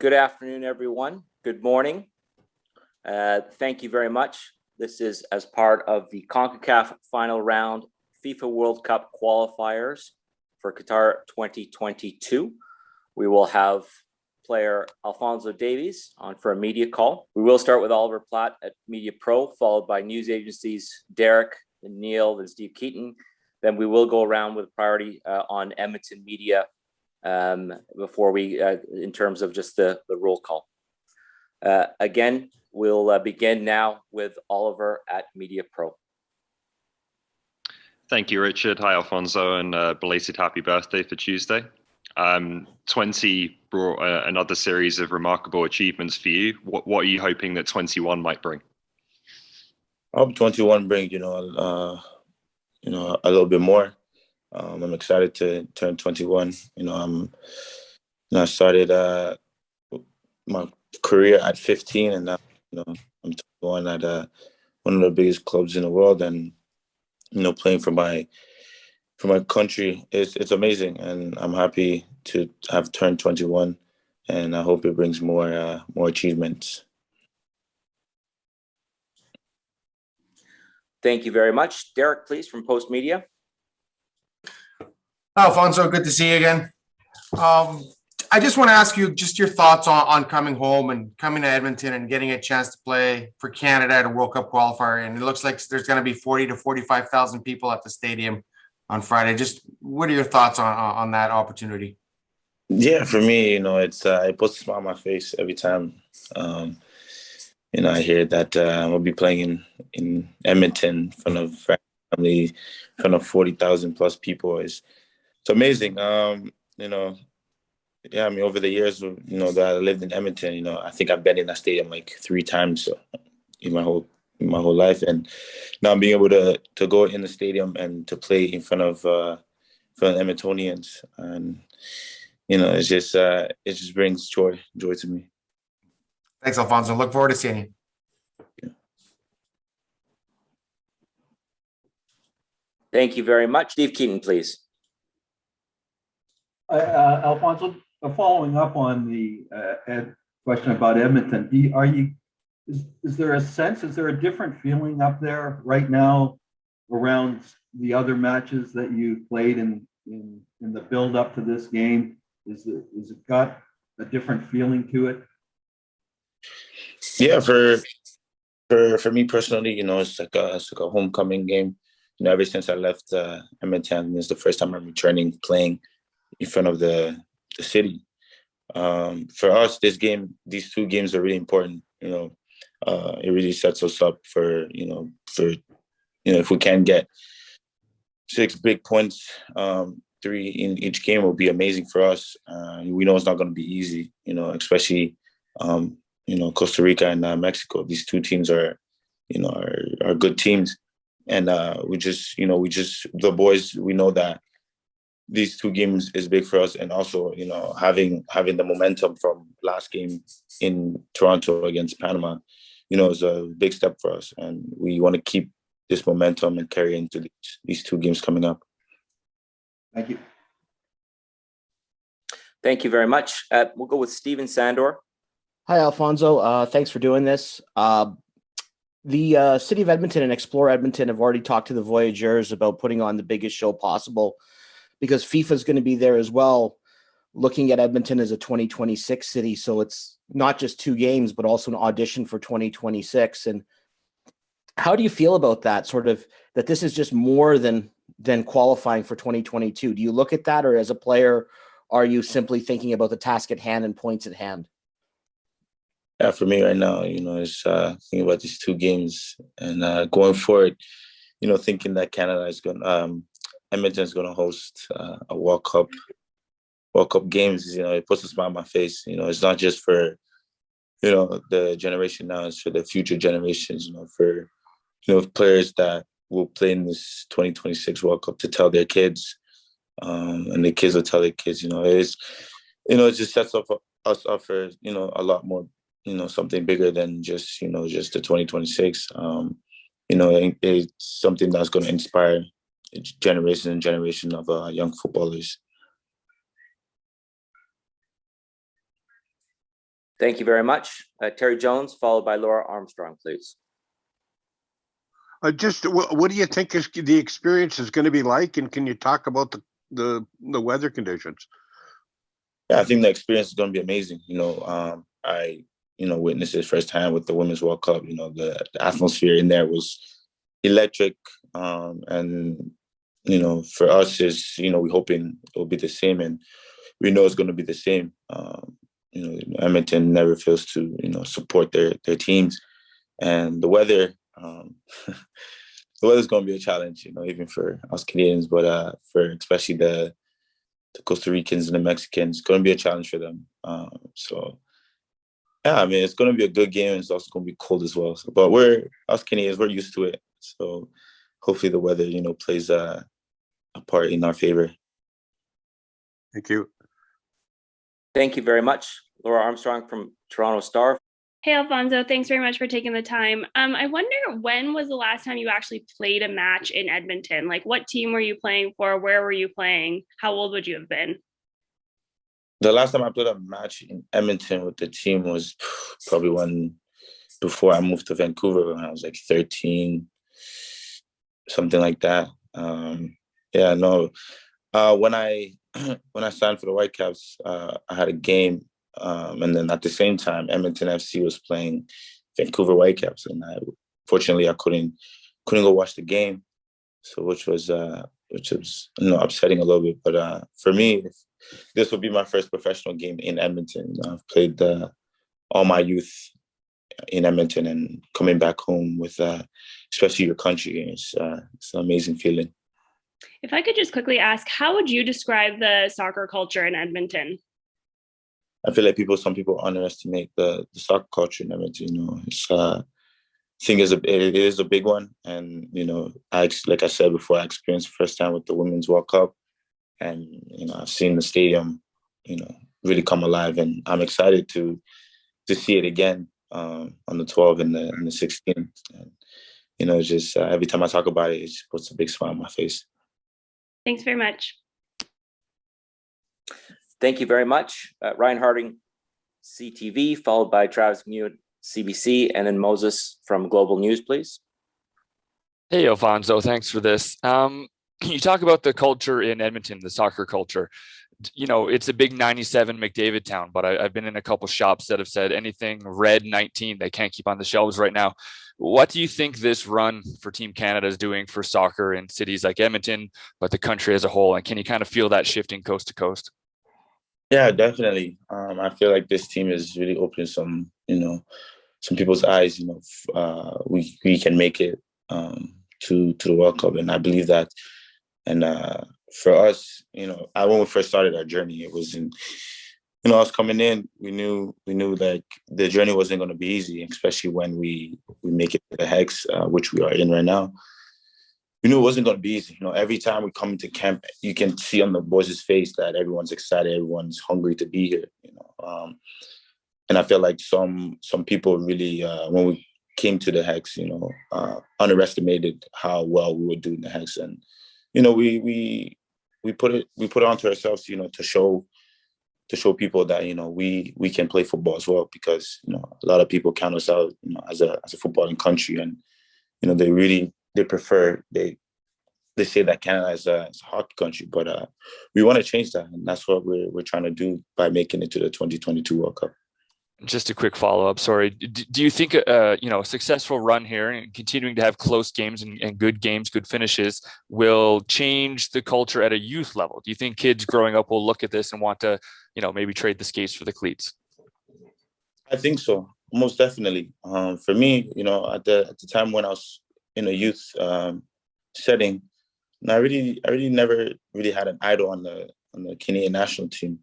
Good afternoon, everyone. Good morning. Thank you very much. This is as part of the Concacaf final round FIFA World Cup qualifiers for Qatar 2022. We will have player Alphonso Davies on for a media call. We will start with Oliver Platt at Media Pro, followed by news agencies Derek and Neil and Steve Keaton. Then we will go around with priority on Edmonton media before we, in terms of just the roll call. Again, we'll begin now with Oliver at Media Pro. Thank you, Richard. Hi, Alfonso, and belated happy birthday for Tuesday. 20 brought another series of remarkable achievements for you. What are you hoping that 21 might bring? I hope 21 brings, a little bit more. I'm excited to turn 21. I started my career at 15, and now, I'm 21 at one of the biggest clubs in the world, and playing for my country it's amazing, and I'm happy to have turned 21, and I hope it brings more achievements. Thank you very much. Derek, please, from Post Media. Alfonso, good to see you again. I just want to ask you just your thoughts on coming home and coming to Edmonton and getting a chance to play for Canada at a World Cup qualifier. And it looks like there's going to be 40 to 45,000 people at the stadium on Friday. Just what are your thoughts on that opportunity? Yeah, for me, it puts a smile on my face every time. I hear that we'll be playing in Edmonton in front of family, in front of 40,000 plus people. It's amazing. Over the years, that I lived in Edmonton, I think I've been in that stadium like 3 times in my whole life, and now being able to go in the stadium and to play in front of Edmontonians, and it just brings joy to me. Thanks, Alfonso. Look forward to seeing you. Yeah. Thank you very much. Steve Keaton, please. Alfonso, following up on the question about Edmonton, is there a different feeling up there right now around the other matches that you played in the build up to this game? Is it got a different feeling to it? Yeah, for me personally, it's like a homecoming game. Ever since I left Edmonton, it's the first time I'm returning playing in front of the city. For us, these 2 games are really important. It really sets us up for if we can get 6 big points, 3 in each game will be amazing for us. We know it's not going to be easy, especially Costa Rica and Mexico. These 2 teams are good teams, and the boys, we know that these 2 games is big for us, and also having the momentum from last game in Toronto against Panama, is a big step for us, and we want to keep this momentum and carry into these 2 games coming up. Thank you. Thank you very much. We'll go with Steven Sandor. Hi, Alfonso. Thanks for doing this. The City of Edmonton and Explore Edmonton have already talked to the Voyageurs about putting on the biggest show possible, because FIFA is going to be there as well, looking at Edmonton as a 2026 city. So it's not just 2 games, but also an audition for 2026. And how do you feel about that, sort of, that this is just more than qualifying for 2022? Do you look at that, or as a player, are you simply thinking about the task at hand and points at hand? Yeah, for me right now, it's thinking about these 2 games and going forward, thinking that Edmonton is going to host a World Cup games. It puts a smile on my face. It's not just for the generation now; it's for the future generations. For players that will play in this 2026 World Cup to tell their kids, and the kids will tell their kids. It just sets us up for a lot more. Something bigger than just just the 2026. It's something that's going to inspire generation and generation of young footballers. Thank you very much. Terry Jones, followed by Laura Armstrong, please. Just what do you think is the experience is going to be like, and can you talk about the weather conditions? Yeah, I think the experience is going to be amazing. I witnessed it firsthand with the Women's World Cup. The atmosphere in there was electric, and for us is we're hoping it will be the same, and we know it's going to be the same. Edmonton never fails to support their teams, and the weather. The weather's going to be a challenge, even for us Canadians, but for especially the Costa Ricans and the Mexicans, it's going to be a challenge for them. Yeah, I mean, it's going to be a good game. It's also going to be cold as well. But us Canadians, we're used to it. So hopefully the weather, plays a part in our favor. Thank you. Thank you very much. Laura Armstrong from Toronto Star. Hey, Alphonso, thanks very much for taking the time. I wonder, when was the last time you actually played a match in Edmonton? Like, what team were you playing for? Where were you playing? How old would you have been? The last time I played a match in Edmonton with the team was probably when before I moved to Vancouver when I was like 13, something like that. Yeah, no. When I signed for the Whitecaps, I had a game. And then at the same time, Edmonton FC was playing Vancouver Whitecaps, and fortunately I couldn't go watch the game, so which was upsetting a little bit. But for me, this will be my first professional game in Edmonton. I've played all my youth in Edmonton, and coming back home with especially your country game, it's an amazing feeling. If I could just quickly ask, how would you describe the soccer culture in Edmonton? I feel like some people underestimate the soccer culture in Edmonton. It's I think it is a big one, and like I said before, I experienced the first time with the Women's World Cup, and I've seen the stadium, really come alive, and I'm excited to see it again on the 12th and the 16th. And just every time I talk about it, it just puts a big smile on my face. Thanks very much. Thank you very much. Ryan Harding, CTV, followed by Travis Mew, CBC, and then Moses from Global News, please. Hey, Alphonso, thanks for this. Can you talk about the culture in Edmonton, the soccer culture? It's a big 97 McDavid town, but I've been in a couple shops that have said anything red 19, they can't keep on the shelves right now. What do you think this run for Team Canada is doing for soccer in cities like Edmonton, but the country as a whole? And can you kind of feel that shifting coast to coast? Yeah, definitely. I feel like this team is really opening some people's eyes. We can make it to the World Cup, and I believe that. And for us, when we first started our journey, it wasn't, us coming in, we knew like the journey wasn't going to be easy, especially when we make it to the Hex, which we are in right now. We knew it wasn't going to be easy. Every time we come into camp, you can see on the boys' face that everyone's excited, everyone's hungry to be here. And I feel like some people really, when we came to the Hex, underestimated how well we would do in the Hex, and we put it onto ourselves, to show people that we can play football as well, because a lot of people count us out, as a footballing country, and they say that Canada is a hockey country, but we want to change that, and that's what we're trying to do by making it to the 2022 World Cup. Just a quick follow-up. Sorry. Do you think a successful run here and continuing to have close games and good games, good finishes will change the culture at a youth level? Do you think kids growing up will look at this and want to, maybe trade the skates for the cleats? I think so, most definitely. For me, at the time when I was in a youth setting, and I really never really had an idol on the Canadian national team,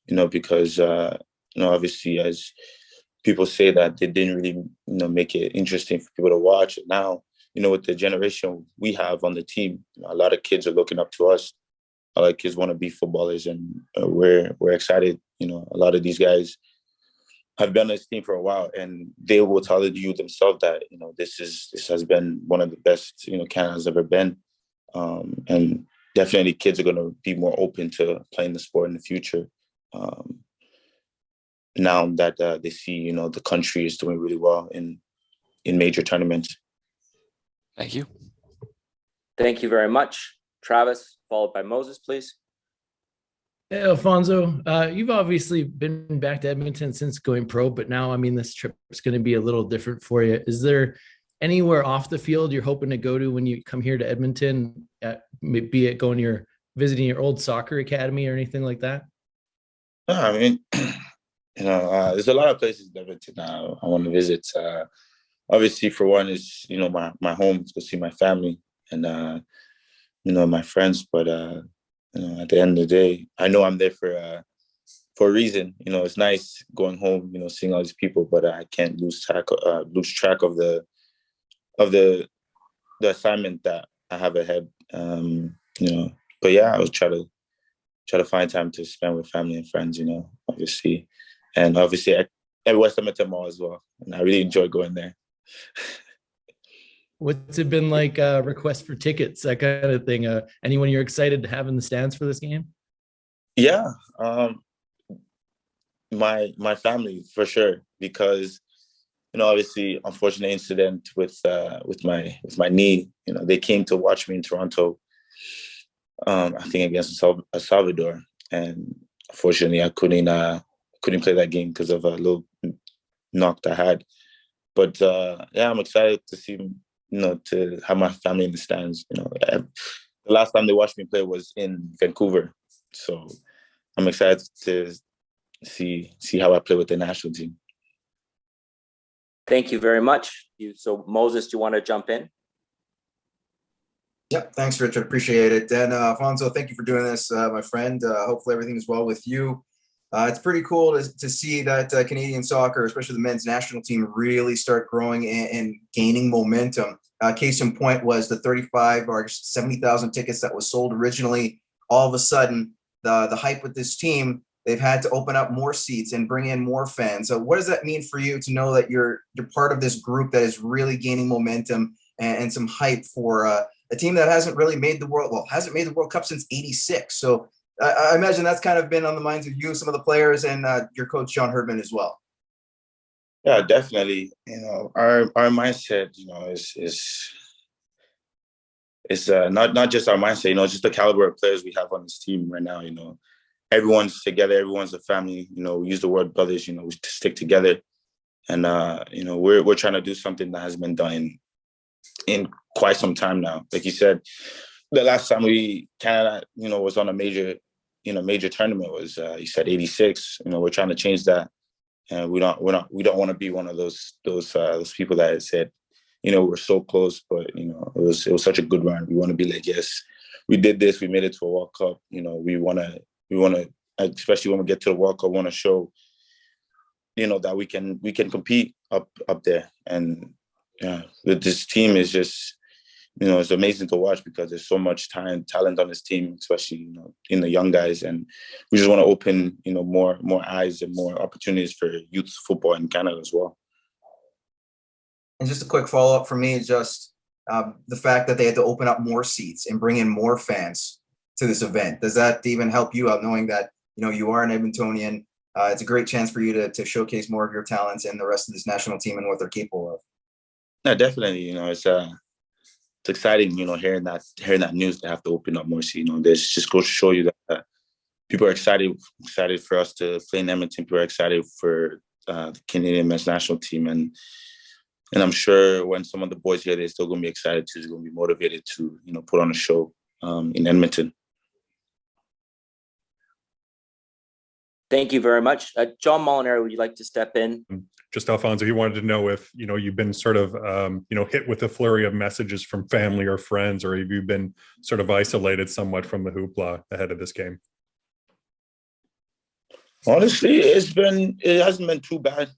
because obviously, as people say that they didn't really make it interesting for people to watch. And now, with the generation we have on the team, a lot of kids are looking up to us. A lot of kids want to be footballers, and we're excited. A lot of these guys have been on this team for a while, and they will tell you themselves that this has been one of the best Canada's ever been. And definitely kids are going to be more open to playing the sport in the future. now that they see, the country is doing really well in major tournaments. Thank you. Thank you very much. Travis, followed by Moses, please. Hey, Alfonso, you've obviously been back to Edmonton since going pro, but now, I mean, this trip is going to be a little different for you. Is there anywhere off the field you're hoping to go to when you come here to Edmonton, be it visiting your old soccer academy or anything like that? I mean, there's a lot of places in Edmonton I want to visit. Obviously, for one, is my home, to go see my family and my friends. But at the end of the day, I know I'm there for a reason. It's nice going home, seeing all these people, but I can't lose track of the assignment that I have ahead. But yeah, I was try to find time to spend with family and friends. Obviously, and obviously at West Edmonton Mall as well, and I really enjoy going there. What's it been like, requests for tickets, that kind of thing? Anyone you're excited to have in the stands for this game? Yeah, my family for sure, because obviously, unfortunate incident with my knee. They came to watch me in Toronto. I think against El Salvador, and unfortunately, I couldn't play that game because of a little knock I had. But yeah, I'm excited to see, to have my family in the stands. The last time they watched me play was in Vancouver, so I'm excited to see how I play with the national team. Thank you very much. So Moses, do you want to jump in? Yep, thanks, Richard. Appreciate it. And Alfonso, thank you for doing this, my friend. Hopefully everything is well with you. It's pretty cool to see that Canadian soccer, especially the men's national team, really start growing and gaining momentum. Case in point was the 35 or 70,000 tickets that was sold originally. All of a sudden, the hype with this team, they've had to open up more seats and bring in more fans. So what does that mean for you to know that you're part of this group that is really gaining momentum and some hype for a team that hasn't made the World Cup since '86? So I imagine that's kind of been on the minds of you, some of the players, and your coach, John Herdman, as well. Yeah, definitely. Our mindset, is not just our mindset, just the caliber of players we have on this team right now. Everyone's together, everyone's a family. We use the word brothers, we stick together. And, we're trying to do something that hasn't been done in quite some time now. Like you said, the last time Canada, was on a major tournament was, you said '86. We're trying to change that. And we don't want to be one of those people that said, we're so close, but it was such a good run. We want to be like, yes, we did this. We made it to a World Cup. We want to, especially when we get to the World Cup, want to show, that we can compete up there. And yeah, this team is just, it's amazing to watch because there's so much talent on this team, especially, in the young guys. And we just want to open, more eyes and more opportunities for youth football in Canada as well. And just a quick follow-up for me is just the fact that they had to open up more seats and bring in more fans to this event. Does that even help you out, knowing that, you are an Edmontonian? It's a great chance for you to showcase more of your talents and the rest of this national team and what they're capable of. Yeah, definitely. It's exciting, hearing that news. They have to open up more seats. This just goes to show you that people are excited for us to play in Edmonton. People are excited for the Canadian men's national team, and I'm sure when some of the boys here, they're still going to be excited too. They're going to be motivated to put on a show in Edmonton. Thank you very much. John Molinari, would you like to step in? Just Alfonso, he wanted to know if, you've been sort of, hit with a flurry of messages from family or friends, or have you been sort of isolated somewhat from the hoopla ahead of this game? Honestly, it hasn't been too bad.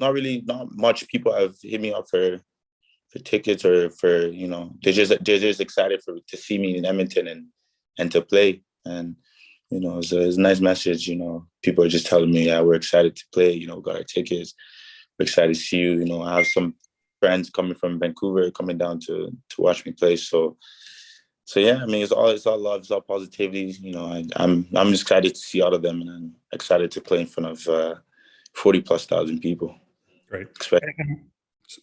Not much people have hit me up for tickets or for, they're just excited to see me in Edmonton and to play. And, it's a nice message. People are just telling me, yeah, we're excited to play, got our tickets. We're excited to see you. I have some friends coming from Vancouver coming down to watch me play. So So yeah, I mean, it's all love, it's all positivity. I'm excited to see all of them, and I'm excited to play in front of 40,000+ people. Great. Expect.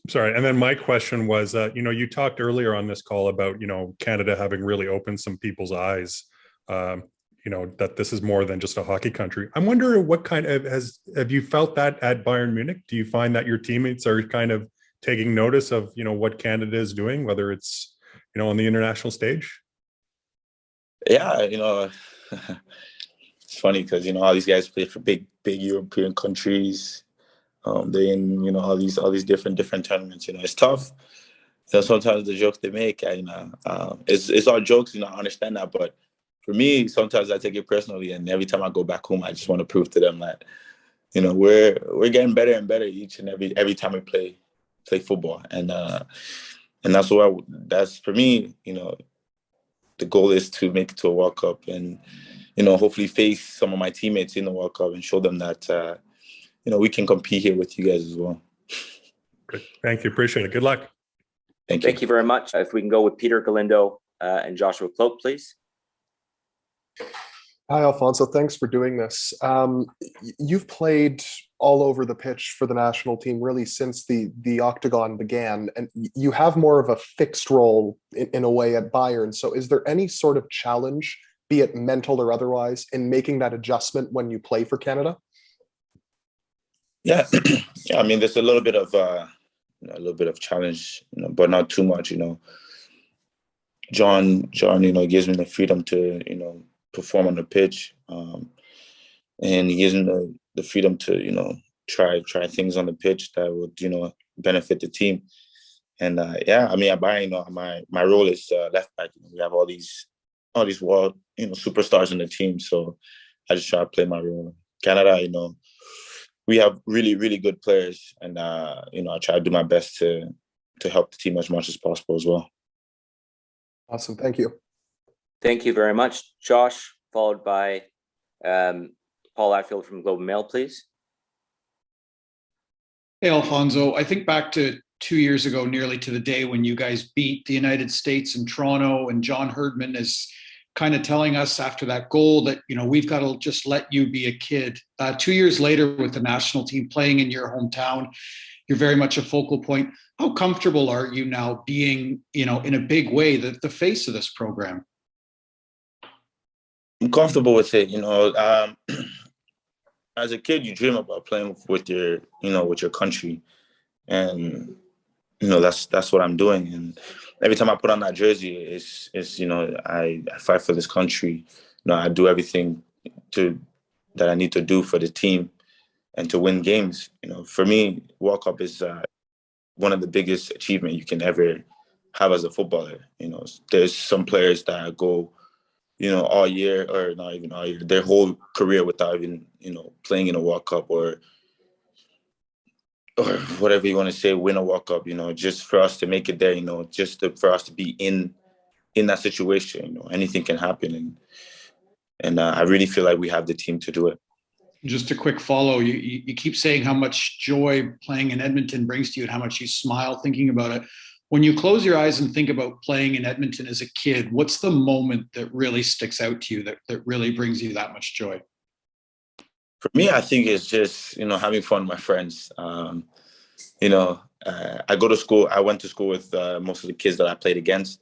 Sorry. And then my question was, you talked earlier on this call about, Canada having really opened some people's eyes, that this is more than just a hockey country. I'm wondering what have you felt that at Bayern Munich? Do you find that your teammates are kind of taking notice of, what Canada is doing, whether it's, on the international stage? Yeah, it's funny because, all these guys play for big European countries. They're in, all these different tournaments. It's tough. Sometimes the jokes they make, it's all jokes. I understand that, but for me, sometimes I take it personally, and every time I go back home, I just want to prove to them that, we're getting better and better each and every time we play football, and that's for me. The goal is to make it to a World Cup, and hopefully face some of my teammates in the World Cup and show them that we can compete here with you guys as well. Great. Thank you. Appreciate it. Good luck. Thank you very much. If we can go with Peter Galindo and Joshua Cloak, please. Hi, Alphonso. Thanks for doing this. You've played all over the pitch for the national team really since the octagon began, and you have more of a fixed role in a way at Bayern. So is there any sort of challenge, be it mental or otherwise, in making that adjustment when you play for Canada? Yeah, I mean, there's a little bit of challenge, but not too much. John, gives me the freedom to, perform on the pitch, and he gives me the freedom to, try things on the pitch that would, benefit the team. And I mean, at Bayern, my role is left back. We have all these world, superstars in the team, so I just try to play my role. Canada, we have really, really good players, and I try to do my best to help the team as much as possible as well. Awesome, thank you. Thank you very much, Josh. Followed by Paul Atfield from Globe and Mail, please. Hey, Alphonso. I think back to 2 years ago, nearly to the day when you guys beat the United States in Toronto, and John Herdman is kind of telling us after that goal that, we've got to just let you be a kid. 2 years later with the national team playing in your hometown, you're very much a focal point. How comfortable are you now being, in a big way, the face of this program? I'm comfortable with it. As a kid, you dream about playing with your country, and that's what I'm doing. And every time I put on that jersey, it's I fight for this country. I do everything that I need to do for the team and to win games. For me, World Cup is one of the biggest achievements you can ever have as a footballer. There's some players that go, all year, or not even all year, their whole career without even, playing in a World Cup or whatever you want to say, win a World Cup, just for us to make it there, for us to be in that situation, anything can happen. And I really feel like we have the team to do it. Just a quick follow. You keep saying how much joy playing in Edmonton brings to you and how much you smile thinking about it. When you close your eyes and think about playing in Edmonton as a kid, what's the moment that really sticks out to you that really brings you that much joy? For me, I think it's just, having fun with my friends. I go to school. I went to school with most of the kids that I played against,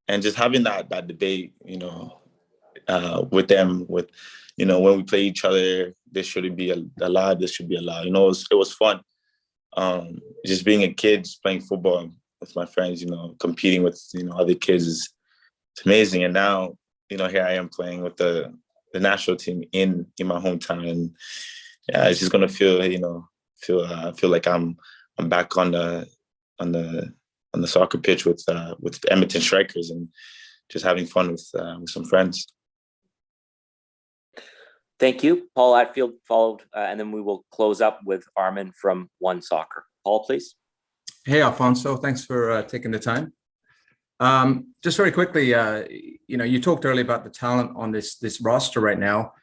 and just having that debate, with them, when we play each other, this shouldn't be allowed, this should be allowed. It was fun. Just being a kid, just playing football with my friends, competing with, other kids is amazing. And now, here I am playing with the national team in my hometown, and it's just gonna feel like I'm back on the soccer pitch with the Edmonton Strikers, and just having fun with some friends. Thank you. Paul Atfield followed, and then we will close up with Armin from One Soccer. Paul, please. Hey, Alphonso. Thanks for taking the time. Just very quickly, you talked earlier about the talent on this roster right now.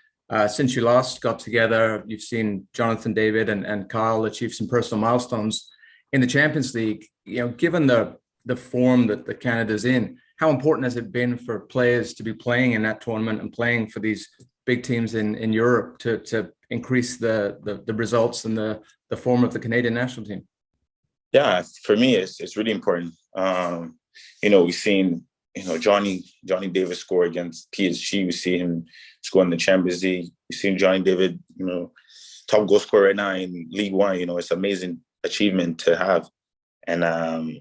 Since you last got together, you've seen Jonathan David and Kyle achieve some personal milestones in the Champions League. Given the form that Canada's in, how important has it been for players to be playing in that tournament and playing for these big teams in Europe to increase the results and the form of the Canadian national team? Yeah, for me, it's really important. We've seen, Johnny Davis score against PSG. We see him score in the Champions League. We've seen Johnny David, top goal scorer right now in League One. It's an amazing achievement to have. And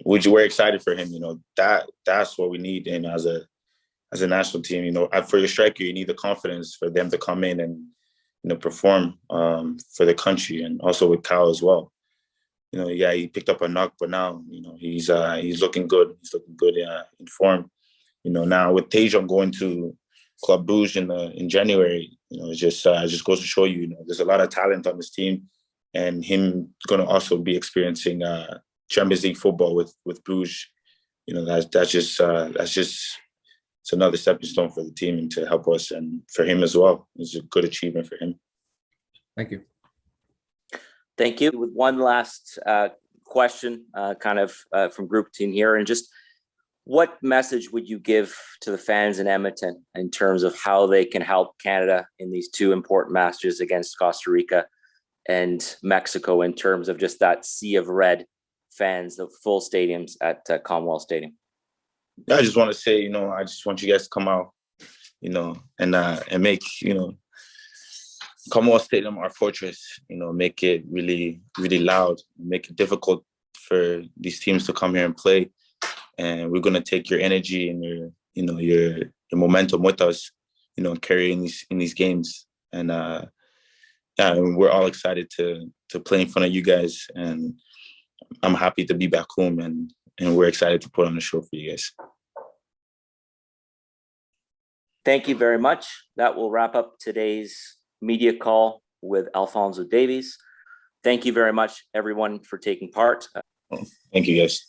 we're excited for him. That's what we need as a national team. For your striker, you need the confidence for them to come in and perform for the country, and also with Kyle as well. He picked up a knock, but now he's looking good. He's looking good in form. Now with Tejan going to Club Brugge in January, it just goes to show you, there's a lot of talent on this team, and him going to also be experiencing Champions League football with Bruges. That's just it's another stepping stone for the team and to help us, and for him as well. It's a good achievement for him. Thank you. Thank you. With one last question, from group team here, and just what message would you give to the fans in Edmonton in terms of how they can help Canada in these two important matches against Costa Rica and Mexico, in terms of just that sea of red fans, the full stadiums at Commonwealth Stadium? I just want to say, I just want you guys to come out, and make, Commonwealth Stadium our fortress, make it really, really loud, make it difficult for these teams to come here and play. And we're going to take your energy and your momentum with us, carry in these games. And we're all excited to play in front of you guys. And I'm happy to be back home, and we're excited to put on a show for you guys. Thank you very much. That will wrap up today's media call with Alphonso Davies. Thank you very much, everyone, for taking part. Thank you, guys.